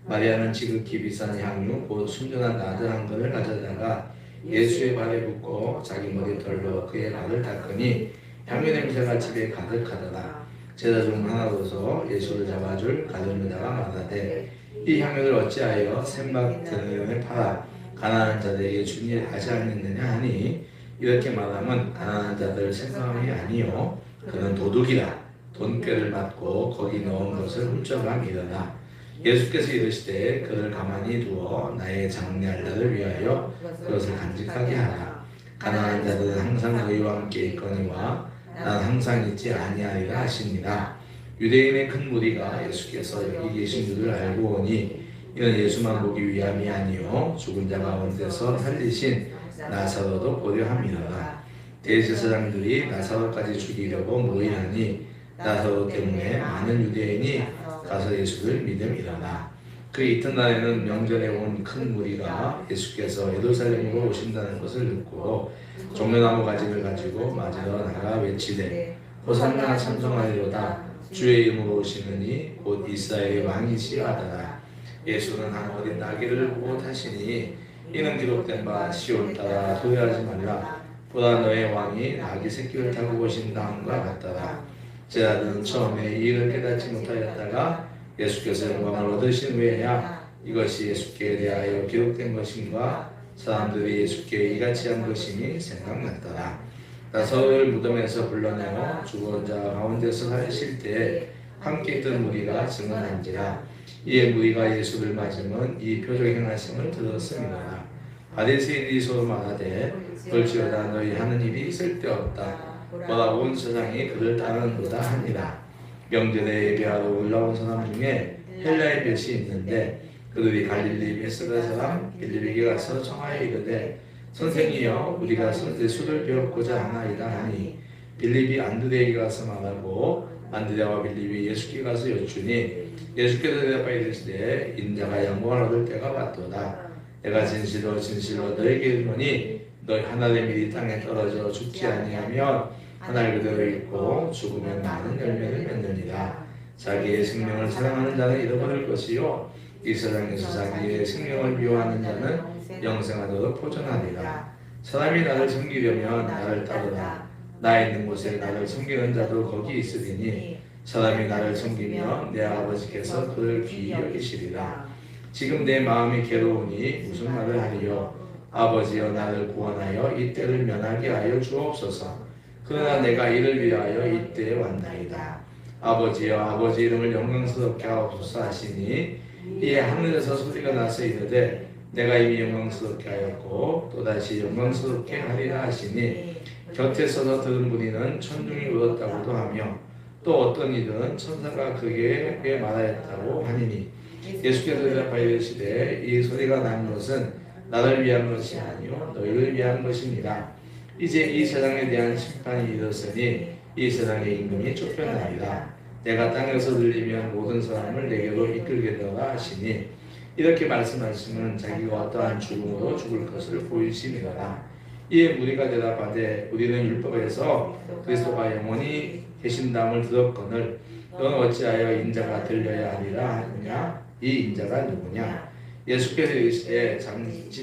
마리아는 지극히 비싼 향유 곧 순전한 나드 한 건을 가져다가 예수의 발에 붓고 자기 머리털로 그의 발을 닦으니 향유 냄새가 집에 가득하더라. 제자 중 하나로서 예수를 잡아줄 가룟유다가 말하되 이 향유를 어찌하여 샘막 들을 팔아 가난한 자들에게 주니 하지 않겠느냐 하니 이렇게 말하면 가난한 자들을 생각함이 아니요 그는 도둑이라 돈꾀를 받고 거기 넣은 것을 훔쳐감이더라. 예수께서 이르시되 그를 가만히 두어 나의 장래할 날을 위하여 그것을 간직하게 하라. 가난한 자들은 항상 너희와 함께 있거니와 난 항상 있지 아니하리라 하시니라. 유대인의 큰 무리가 예수께서 여기 계신 줄을 알고 오니 이는 예수만 보기 위함이 아니요 죽은 자 가운데서 살리신 나사로도 보려 함이라. 대제사장들이 나사로까지 죽이려고 모이하니 나사로 때문에 많은 유대인이 가서 예수를 믿음이라. 그 이튿날에는 명절에 온 큰 무리가 예수께서 예루살렘으로 오신다는 것을 듣고 종려나무 가지를 가지고 맞으러 나가 외치되 호산나 찬송하리로다. 주의 이름으로 오시느니 곧 이스라엘의 왕이시라 하더라. 예수는 한 어린 나귀를 보고 타시니 이는 기록된 바 시온 따라 도회하지 말라. 보다 너의 왕이 나귀 새끼를 타고 오신다 함과 같더라. 제자들은 처음에 이 일을 깨닫지 못하였다가 예수께서 영광을 얻으신 후에야 이것이 예수께 대하여 기록된 것인가 사람들이 예수께 이같이 한 것이니 생각났더라. 나서를 무덤에서 불러내어 죽은 자 가운데서 살으실 때 함께 있던 무리가 증언한지라. 이에 무리가 예수를 맞으면 이 표적 행하심을 들었음이라. 바리새인들이 서로 말하되 볼지어다 너희 하는 일이 쓸데없다. 보라 온 세상이 그를 따르는도다 하니라. 명절에 예배하러 올라온 사람 중에 헬라의 벳이 있는데 그들이 갈릴리 베스다 사람 빌립에게 가서 청하여 이르되 선생이여 우리가 술을 배웠고자 하나이다 하니 빌립이 안드레에게 가서 말하고 안드레와 빌립이 예수께 가서 여쭈니 예수께서 대답하여 이르시되 인자가 영광을 얻을 때가 왔도다. 내가 진실로 진실로 너에게 이르노니 너희 하나님이 이 땅에 떨어져 죽지 아니하면 하늘 그대로 있고 죽으면 많은 열매를 맺느니라. 자기의 생명을 사랑하는 자는 잃어버릴 것이요 이 세상에서 자기의 생명을 미워하는 자는 영생하도록 포전하리라. 사람이 나를 섬기려면 나를 따르라. 나 있는 곳에 나를 섬기는 자도 거기 있으리니 사람이 나를 섬기면 내 아버지께서 그를 귀히 여기시리라. 지금 내 마음이 괴로우니 무슨 말을 하리요. 아버지여 나를 구원하여 이 때를 면하게 하여 주옵소서. 그러나 내가 이를 위하여 이때에 왔나이다. 아버지여 아버지 이름을 영광스럽게 하옵소서 하시니 이에 하늘에서 소리가 나서 이르되 내가 이미 영광스럽게 하였고 또다시 영광스럽게 하리라 하시니 곁에 서서 들은 무리는 천둥이 울었다고도 하며 또 어떤 이들은 천사가 그에게 말하였다고 하니니 예수께서 대답하여 이르시되 이 소리가 난 것은 나를 위한 것이 아니요 너희를 위한 것입니다. 이제 이 세상에 대한 심판이 이르렀으니 이 세상의 임금이 쫓겨나리라. 내가 땅에서 들리면 모든 사람을 내게로 이끌게 되라 하시니 이렇게 말씀하시면 자기가 어떠한 죽음으로 죽을 것을 보이심이더라. 이에 무리가 대답하되 우리는 율법에서 그리스도가 영원히 계신다함을 들었거늘 너는 어찌하여 인자가 들려야 하리라 하느냐. 이 인자가 누구냐. 예수께서 이르시되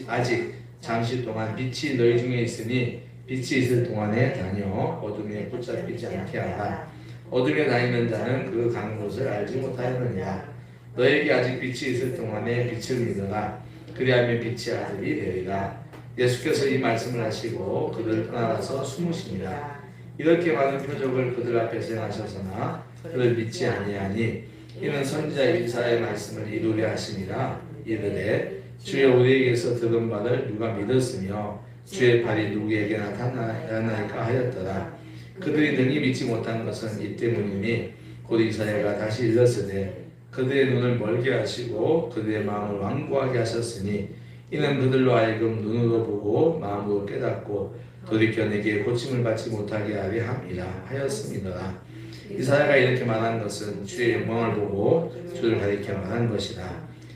아직 잠시 동안 빛이 너희 중에 있으니 빛이 있을 동안에 다녀 어둠에 붙잡히지 않게 하라. 어둠에 다니는 자는 그 가는 곳을 알지 못하느니라. 너에게 아직 빛이 있을 동안에 빛을 믿어라. 그리하면 빛의 아들이 되리라. 예수께서 이 말씀을 하시고 그들 떠나가서 숨으시니라. 이렇게 많은 표적을 그들 앞에서 행하셨으나 그를 믿지 아니하니 이는 선지자 이사야의 말씀을 이루려 하심이라. 이르되 주여 우리에게서 들은 바를 누가 믿었으며 주의 발이 누구에게 나타나니까 하였더라. 그들이 능히 믿지 못한 것은 이 때문이니 곧 이사야가 다시 일렀으되 그들의 눈을 멀게 하시고 그들의 마음을 완고하게 하셨으니 이는 그들로 하여금 눈으로 보고 마음으로 깨닫고 돌이켜 내게 고침을 받지 못하게 하려 함이라 하였습니다. 이사야가 이렇게 말한 것은 주의 영광을 보고 주를 가리켜 말한 것이다.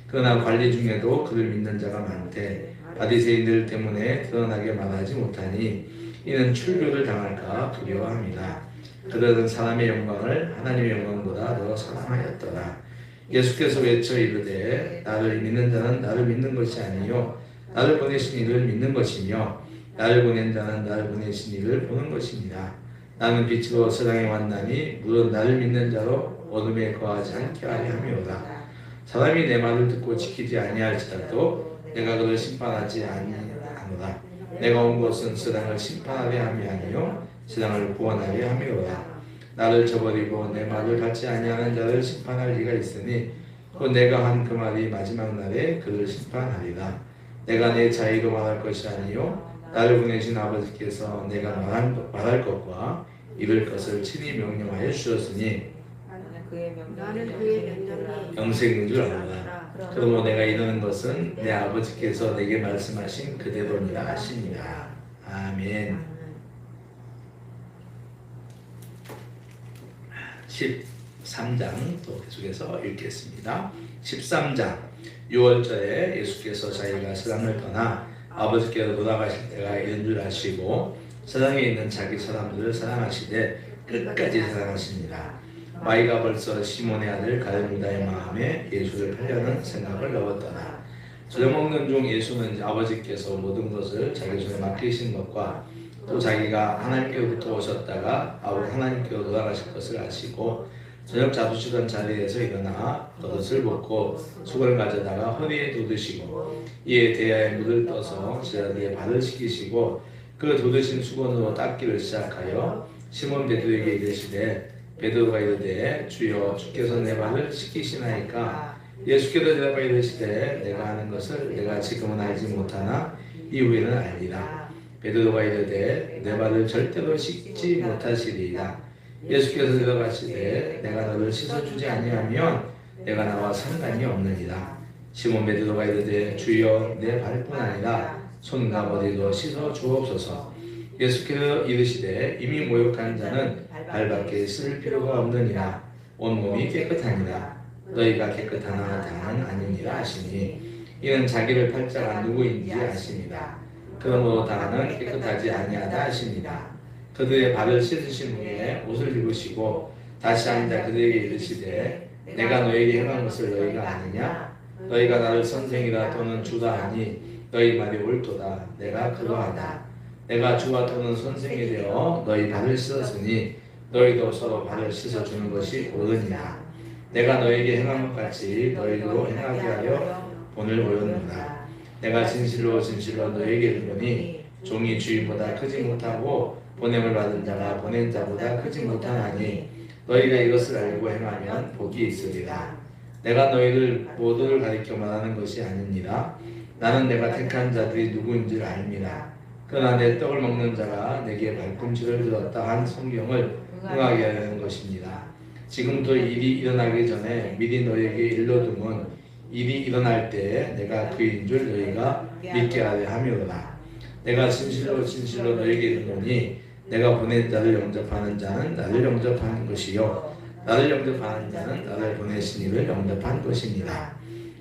그러나 관리 중에도 그를 믿는 자가 많되 바리새인들 때문에 드러나게 말하지 못하니 이는 출교를 당할까 두려워합니다. 그들은 사람의 영광을 하나님의 영광보다 더 사랑하였더라. 예수께서 외쳐 이르되 나를 믿는 자는 나를 믿는 것이 아니요 나를 보내신 이를 믿는 것이며 나를 보낸 자는 나를 보내신 이를 보는 것입니다. 나는 빛으로 세상에 왔나니 물론 나를 믿는 자로 어둠에 거하지 않게 하려 함이로다. 사람이 내 말을 듣고 지키지 아니할지라도 내가 그를 심판하지 아니하노라. 내가 온 것은 세상을 심판하려 함이 아니요 세상을 구원하려 함이로다. 나를 저버리고 내 말을 받지 아니하는 자를 심판할 리가 있으니 곧 내가 한 그 말이 마지막 날에 그를 심판하리라. 내가 내 자의로 말할 것이 아니요 나를 보내신 아버지께서 내가 말할 것과 이룰 것을 친히 명령하여 주셨으니 나는 그의 명령이 영생인 줄 아노라. 그러므로 내가 이르는 것은 내 아버지께서 내게 말씀하신 그대로니라 하시니라. 아멘. 13장 또 계속해서 읽겠습니다. 13장 6월절에 예수께서 자기가 세상을 떠나 아버지께로 돌아가실 때가 이른 줄 아시고 세상에 있는 자기 사람들을 사랑하시되 끝까지 사랑하십니다. 마이가 벌써 시몬의 아들 가룟 유다의 마음에 예수를 팔려는 생각을 넣었더라. 저녁 먹는 중 예수는 이제 아버지께서 모든 것을 자기 손에 맡기신 것과 또 자기가 하나님께로부터 오셨다가 아버지 하나님께로 돌아가실 것을 아시고 저녁 잡수시던 자리에서 일어나 겉옷을 벗고 수건을 가져다가 허리에 돋으시고 이에 대야에 물을 떠서 제자들의 발을 씻기시고 그 돋으신 수건으로 닦기를 시작하여 시몬 베드로에게 이르시되 베드로가 이르되 주여 주께서 내 발을 씻기시나이까 예수께서 대답하여 이르시되 내가 하는 것을 내가 지금은 알지 못하나 이후에는 알리라. 베드로가 이르되 내 발을 절대로 씻지 못하시리이다. 예수께서 대답하시되 내가 너를 씻어주지 아니하면 내가 나와 상관이 없느니라. 시몬 베드로가 이르되 주여 내 발뿐 아니라 손과 머리도 씻어 주옵소서. 예수께서 이르시되 이미 모욕한 자는 발밖에 씻을 필요가 없느니라. 온몸이 깨끗하니라. 너희가 깨끗하나 다는 아니니라 하시니 이는 자기를 팔 자가 누구인지 아십니다. 그러므로 다는 깨끗하지 아니하다 하십니다. 그들의 발을 씻으신 후에 옷을 입으시고 다시 앉아 그들에게 이르시되 내가 너에게 행한 것을 너희가 아느냐? 너희가 나를 선생이라 또는 주다 하니 너희 말이 옳도다. 내가 그러하다. 내가 주와 또는 선생이 되어 너희 발을 씻었으니 너희도 서로 발을 씻어주는 것이 옳으니라. 내가 너에게 행한 것 같이 너희도 행하게 하여 본을 보였노라. 내가 진실로 진실로 너에게 이르노니 종이 주인보다 크지 못하고 보냄을 받은 자가 보낸 자보다 크지 못하나니 너희가 이것을 알고 행하면 복이 있으리라. 내가 너희를 모두를 가리켜 말하는 것이 아니니라. 나는 내가 택한 자들이 누구인지를 알미라. 그러나 내 떡을 먹는 자가 내게 발꿈치를 들었다 한 성경을 응하게 하려는 것입니다. 지금도 일이 일어나기 전에 미리 너희에게 일러두면 일이 일어날 때 내가 그인 줄 너희가 믿게 하려 함이로라. 내가 진실로 진실로 너희에게 이르노니 내가 보낸 자를 영접하는 자는 나를 영접하는 것이요 나를 영접하는 자는 나를 보내신 이를 영접한 것입니다.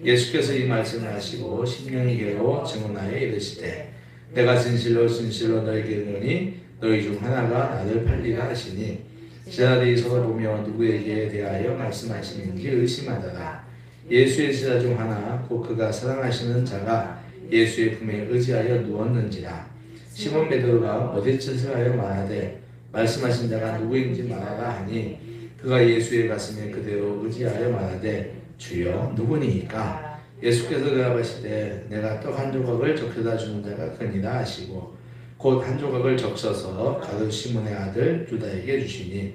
예수께서 이 말씀을 하시고 십명이게로 증언하여 이르시되 내가 진실로 진실로 너희에게 이르노니 너희 중 하나가 나를 팔리라 하시니 제자들이 서로 보며 누구에게 대하여 말씀하시는지 의심하더라. 예수의 제자 중 하나 곧 그가 사랑하시는 자가 예수의 품에 의지하여 누웠는지라. 시몬 베드로가 어디짓을 하여 말하되 말씀하신 자가 누구인지 말하라 하니 그가 예수의 가슴에 그대로 의지하여 말하되 주여 누구니이까? 예수께서 대답하시되 내가 떡 한 조각을 적셔다 주는 자가 크니라 하시고 곧 한 조각을 적셔서 가룟 시몬의 아들 유다에게 주시니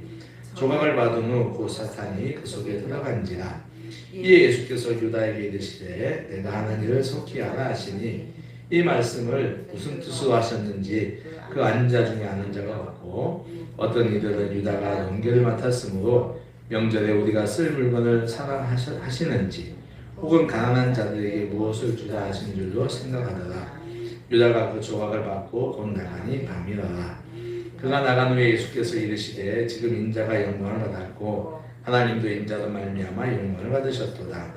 조각을 받은 후 곧 사탄이 그 속에 들어간지라. 이에 예수께서 유다에게 이르시되 내가 하는 일을 속히 하라 하시니 이 말씀을 무슨 뜻으로 하셨는지 그 아는 자 중에 아는 자가 없고 어떤 이들은 유다가 농계를 맡았으므로 명절에 우리가 쓸 물건을 사랑하시는지 혹은 가난한 자들에게 무엇을 주라 하신 줄로 생각하더라. 유다가 그 조각을 받고 곧 나가니 밤이더라. 그가 나간 후에 예수께서 이르시되 지금 인자가 영광을 받았고 하나님도 인자로 말미암아 영광을 받으셨도다.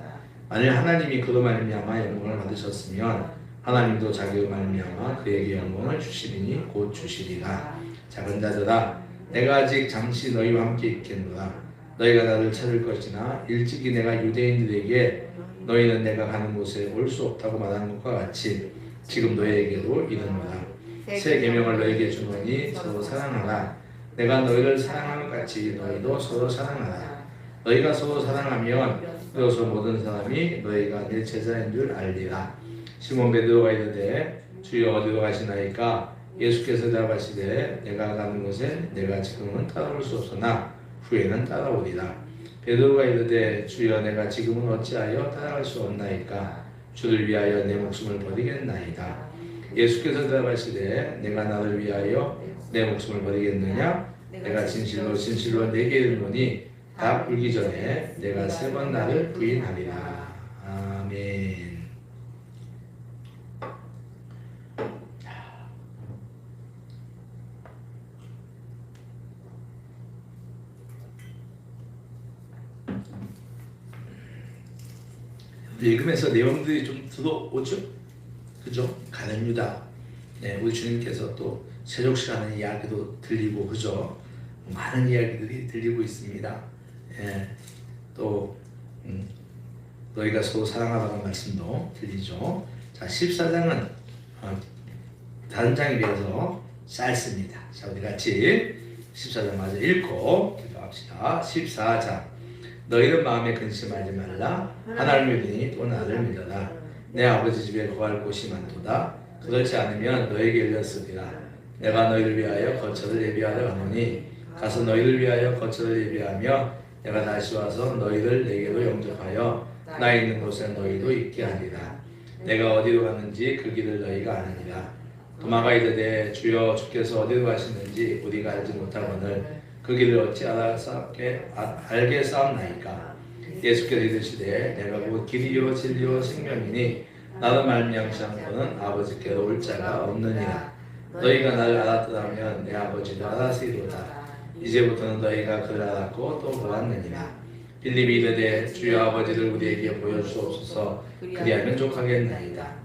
만일 하나님이 그로 말미암아 영광을 받으셨으면 하나님도 자기로 말미암아 그에게 영광을 주시리니 곧 주시리라. 작은 자들아 내가 아직 잠시 너희와 함께 있겠노라. 너희가 나를 찾을 것이나 일찍이 내가 유대인들에게 너희는 내가 가는 곳에 올 수 없다고 말하는 것과 같이 지금 너희에게로 이르노라. 새 계명을 너희에게 주노니 서로 사랑하라. 내가 너희를 사랑한 것 같이 너희도 서로 사랑하라. 너희가 서로 사랑하면 그로서 모든 사람이 너희가 내 제자인 줄 알리라. 시몬 베드로가 이르되 주여 어디로 가시나이까? 예수께서 대답하시되 내가 가는 곳에 내가 지금은 따라올 수 없으나 후에는 따라오리라. 베드로가 이르되 주여 내가 지금은 어찌하여 따라갈 수 없나이까? 주를 위하여 내 목숨을 버리겠나이다. 예수께서 대답하시되 내가 나를 위하여 내 목숨을 버리겠느냐? 내가 진실로 진실로 내게 이르노니 다 울기 전에 내가 3번 나를 부인하리라. 아멘. 읽으면서 내용들이 좀 들어오죠? 그죠? 가룟 유다. 네, 우리 주님께서 또 세족시라는 이야기도 들리고, 그죠? 많은 이야기들이 들리고 있습니다. 예, 또 너희가 서로 사랑하라는 말씀도 들리죠. 자, 14장은 다른 장에 비해서 짧습니다. 자, 우리 같이 14장 마저 읽고 기도합시다. 14장. 너희는 마음에 근심하지 말라. 하나님을 믿으니 또 나를 믿어라. 내 아버지 집에 거할 곳이 많도다. 그렇지 않으면 너에게 일렀으리라. 내가 너희를 위하여 거처를 예비하려 하노니 가서 너희를 위하여 거처를 예비하며 내가 다시 와서 너희를 내게로 영접하여 나 있는 곳에 너희도 있게 하리라. 내가 어디로 가는지 그 길을 너희가 아느니라. 도마가 이르되 주여 주께서 어디로 가시는지 우리가 알지 못하거늘 그 길을 어찌 알게 싸움나이까. 예수께서 이르시되 내가 곧 길이요 진리요 생명이니 나로 말미암지 않고는 아버지께로 올 자가 없느니라. 너희가 나를 알았더라면 내 아버지도 알았으리로다. 이제부터는 너희가 그를 알았고 또 보았느니라. 빌립이 이르되 주여 아버지를 우리에게 보여주옵소서. 그리하면 족하겠나이다.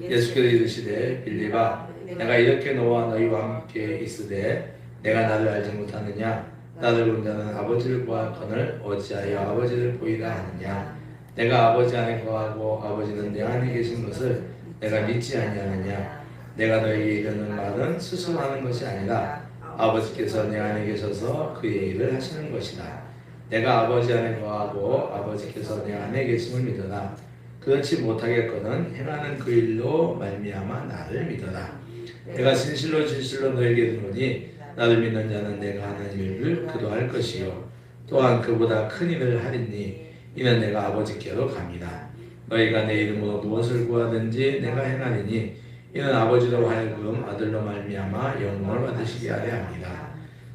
예수께서 이르시되 빌립아 내가 이렇게 너와 너희와 함께 있으되 내가 나를 알지 못하느냐. 나를 본 자는 아버지를 보았거늘 어찌하여 아버지를 보이라 하느냐. 내가 아버지 안에 거하고 아버지는 내 안에 계신 것을 내가 믿지 아니하느냐. 내가 너희에게 이르는 말은 스스로 하는 것이 아니라 아버지께서 내 안에 계셔서 그 얘기를 하시는 것이다. 내가 아버지 안에 거하고 아버지께서 내 안에 계심을 믿어라. 그렇지 못하겠거든 행하는 그 일로 말미암아 나를 믿어라. 내가 진실로 진실로 너에게 이르노니 나를 믿는 자는 내가 하는 일을 그도 할 것이요 또한 그보다 큰 일을 하리니 이는 내가 아버지께로 갑니다. 너희가 내 이름으로 무엇을 구하든지 내가 행하리니 이는 아버지로 하여금 아들로 말미암아 영광을 받으시게 하려 합니다.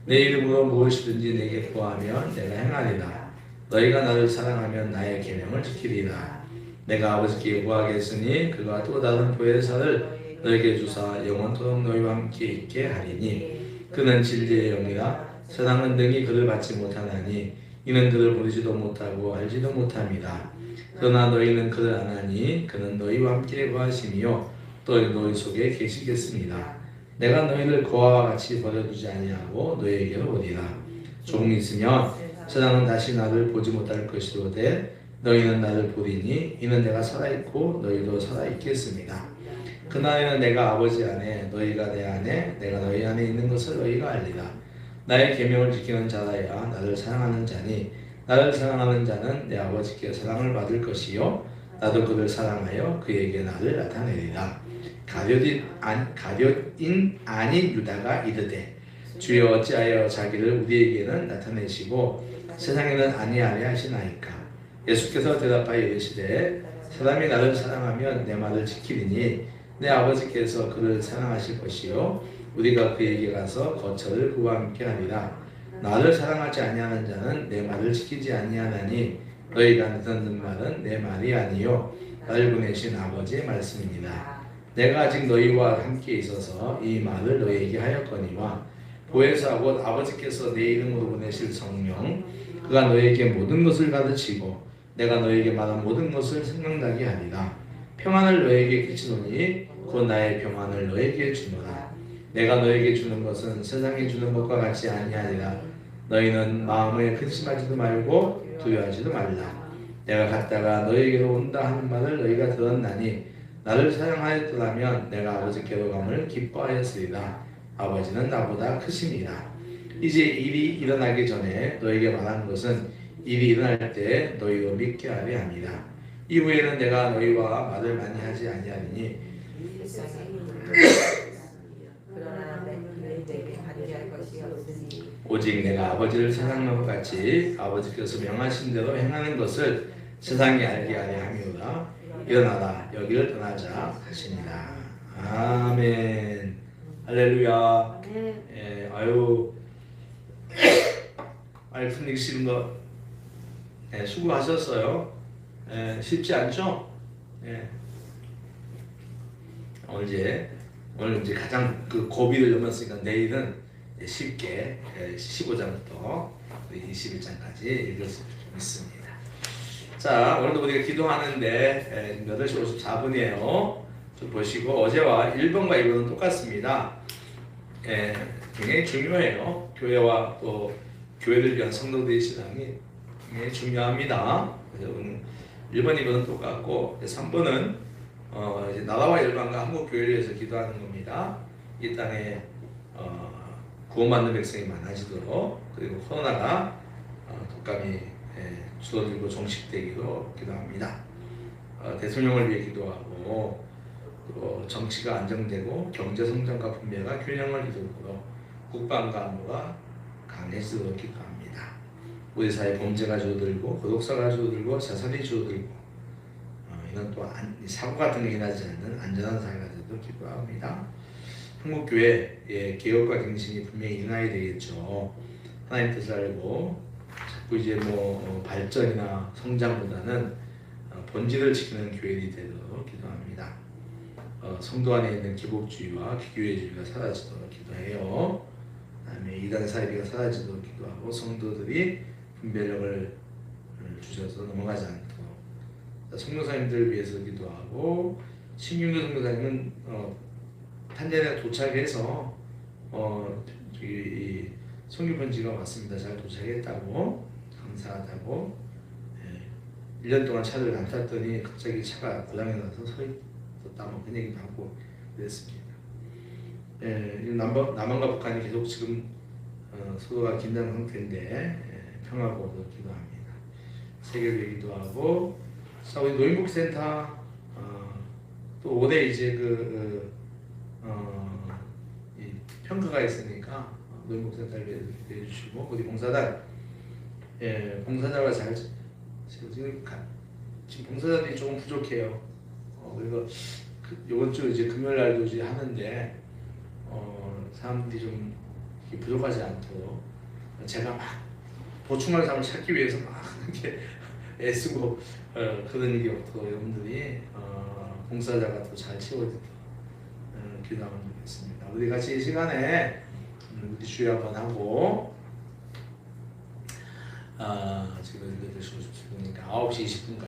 내 이름으로 무엇이든지 내게 구하면 내가 행하리라. 너희가 나를 사랑하면 나의 계명을 지키리라. 내가 아버지께 구하겠으니 그가 또 다른 보혜사를 너에게 주사 영원토록 너희와 함께 있게 하리니 그는 진리의 영이라. 세상은 능히 그를 받지 못하나니 이는 그를 보지도 못하고 알지도 못합니다. 그러나 너희는 그를 아나니 그는 너희와 함께 거하시며 또 너희 속에 계시겠습니다. 내가 너희를 고아와 같이 버려두지 아니하고 너희에게로 오리라. 조금 있으면 세상은 다시 나를 보지 못할 것이로되 너희는 나를 보리니 이는 내가 살아있고 너희도 살아있겠습니다. 그날에는 내가 아버지 안에 너희가 내 안에 내가 너희 안에 있는 것을 너희가 알리라. 나의 계명을 지키는 자라야 나를 사랑하는 자니 나를 사랑하는 자는 내 아버지께 사랑을 받을 것이요 나도 그를 사랑하여 그에게 나를 나타내리라. 가룟인 아닌 유다가 이르되 주여 어찌하여 자기를 우리에게는 나타내시고 세상에는 아니하려 하시나이까. 예수께서 대답하여 이르시되 사람이 나를 사랑하면 내 말을 지키리니 내 아버지께서 그를 사랑하실 것이요 우리가 그에게 가서 거처를 그와 함께 하리라. 나를 사랑하지 아니하는 자는 내 말을 지키지 아니하나니 너희가 듣는 말은 내 말이 아니요 나를 보내신 아버지의 말씀입니다. 내가 아직 너희와 함께 있어서 이 말을 너희에게 하였거니와 보혜사 곧 아버지께서 내 이름으로 보내실 성령 그가 너희에게 모든 것을 가르치고 내가 너희에게 말한 모든 것을 생각나게 하리라. 평안을 너희에게 끼치노니 곧 나의 평안을 너희에게 주노라. 내가 너희에게 주는 것은 세상이 주는 것과 같이 아니하니라. 너희는 마음에 근심하지도 말고 두려워하지도 말라. 내가 갔다가 너희에게로 온다 하는 말을 너희가 들었나니 나를 사랑하였더라면 내가 아버지께로 감을 기뻐하였으리라. 아버지는 나보다 크심이라. 이제 일이 일어나기 전에 너희에게 말한 것은 일이 일어날 때 너희로 믿게 하려 함이라. 이후에는 내가 너희와 말을 많이 하지 아니하리니 오직 내가 아버지를 사랑하는 것 같이 아버지께서 명하신 대로 행하는 것을 세상이 알게 하려 함이오라. 일어나라 여기를 떠나자 하시니라. 아멘. 할렐루야. 예, 아유 말씀 읽으시는 거 수고하셨어요. 쉽지 않죠? 오늘 이제 가장 그 고비를 넘었으니까 내일은 쉽게 15장부터 21장까지 읽을 수 있습니다. 자, 오늘도 우리가 기도하는데 8시 54분이에요. 좀 보시고 어제와 1번과 2번은 똑같습니다. 굉장히 중요해요. 교회와 또 교회를 위한 성도들의 신앙이 굉장히 중요합니다. 그래서 1번, 2번은 똑같고 3번은 이제 나라와 열방과 한국 교회를 위해서 기도하는 겁니다. 이 땅에 구원받는 백성이 많아지도록, 그리고 코로나가 독감이 줄어들고 종식되기로 기도합니다. 대통령을 위해 기도하고, 또 정치가 안정되고 경제 성장과 분배가 균형을 이루도록 국방과 안보가 강해지도록 기도합니다. 우리 사회 범죄가 줄어들고 고독사가 줄어들고 자살이 줄어들고 이건 또 사고 같은 게 일어나지 않는 안전한 사회가 되도록 기도합니다. 한국교회의 개혁과 갱신이 분명히 일어나야 되겠죠. 하나님 뜻을 알고 자꾸 이제 발전이나 성장보다는 본질을 지키는 교회들이 되도록 기도합니다. 성도 안에 있는 기복주의와 기교회주의가 사라지도록 기도해요. 그다음에 이단 사이비가 사라지도록 기도하고, 성도들이 분별력을 주셔서 넘어가지 않도록, 선교사님들을 위해서 기도하고, 신윤도 선교사님은 탄자니아 도착해서 이 선교 편지가 왔습니다. 잘 도착했다고, 감사하다고. 1년 동안 차를 안 탔더니 갑자기 차가 고장이 나서 서 있었다, 그 얘기 받고 그랬습니다. 남한과 북한이 계속 지금 서로가 긴장 상태인데 평화가 오도록 기도합니다. 세계를 기도하고, 우리 노인복센터 또 올해 이제 이 평가가 있으니까 노인복센터를 기도해 주시고, 우리 봉사단 봉사자가 잘 지금 봉사자들이 조금 부족해요. 그래서 이번 주 이제 금요일 날도 이제 하는데 사람들이 좀 부족하지 않도록 제가 막 보충할 사람을 찾기 위해서 막 이렇게 애쓰고 그런 일이 없도록 여러분들이 봉사자가 더 잘 채워지도록 기도하면 좋겠습니다. 우리 같이 이 시간에 우리 주의 한번 하고 지금 읽어드리고 싶으니까 9시 20분까지